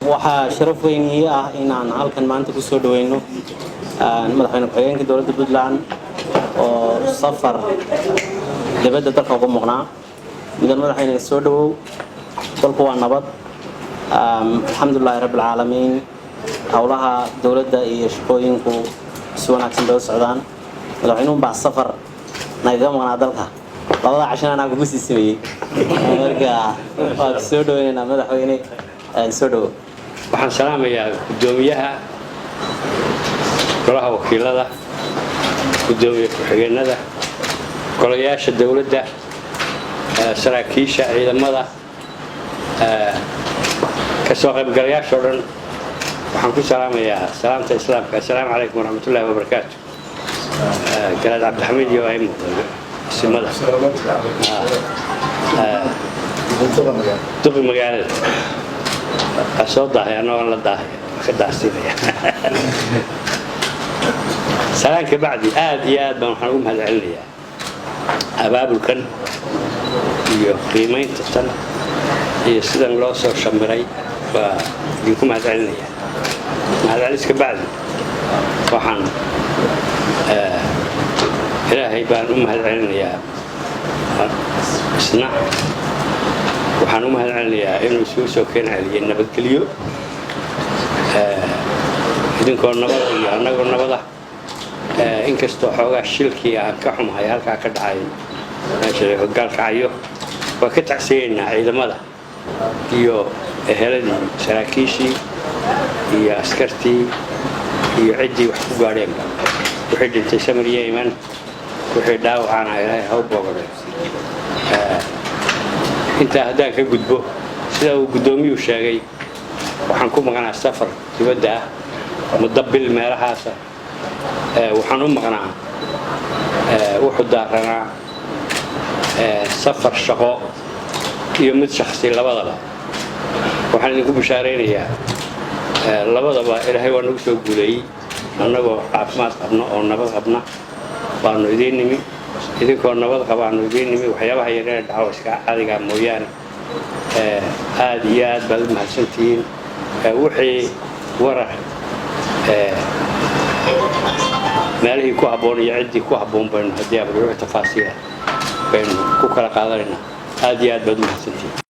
waxaa sharaf weyn ii ah inaan halkan maanta ku soo dhaweyno madaxweyne ku-xigeenka dowladda Puntland oo safar dibadda dalka ugu maqnaa mudan madaxweyne soo dhawow dalku waa nabad alxamdulillahi rabbil caalamiin howlaha dowladda iyo shaqooyinku si wanaagsan bay u socdaan madaxweynuhu baa safar naga maqnaa dalka labada cashan anaa kugu sii sameeyey marka waa soo dhaweynaa madaxweyne soo dhawow waxaan salaamayaa gudoomiyaha golaha wakiilada gudoomiye ku-xigeenada golayaasha dawladda saraakiisha ciidamada ka soo qaybgalayaasha oo dhan waxaan ku salaamayaa salaamta islaamka assalaamu calaykum waraxmatullaahi wabarakaatu garaad cabdixamiid iyo ay muqdano simada duqi magaalada soo daahay anoo la daahay ka daasiinaya salaanka bacdi aad iyo aad baan waxaan ugu mahadcelinayaa abaabulkan iyo qiimaynta tan iyo sidan loo soo shamiray waa idinku mahadcelinayaa mahadceliska bacdi waxaan ilaahay baan u mahadcelinayaa isna waxaan u mahadcelinayaa inuu isugu soo keen celiyay nabadgelyo idinkoo nabada iyo annagoo nabada inkastoo xoogaa shilkii aan ka xumahay halkaa ka dhacay meesha hogaalkacayo waa ka tacsiyeynaa ciidamada iyo eheladii saraakiishii iyo askartii iyo ciddii wax ku gaadheenba wixii dhintay samir iyo iman wixii dhaawacana ilaahay haw boogade intaa haddaan ka gudbo sida uu gudoomiyuhu sheegay waxaan ku maqnaa safar dibadda ah muddo bil meelahaasa waxaan u maqnaa wuxuu daaranaa safar shaqo iyo mid shakhsi labadaba waxaan idinku bishaaraynayaa labadaba ilaahay waa nagu soo guuleeyey annagoo caafimaad qabno oo nabad qabna baanu idiin nimi idinkoo nabad qabaanu idiin nimi waxyaabaha yareer dhaco iska caadigaa mooyaane aad iyo aad baad u mahadsantihiin wixii warar meelihii ku habboon iyo ciddii ku habboon baynu haddii abruuc tafaasiila baynu ku kala qaadanaynaa aad iyo aad baad u mahadsantihiin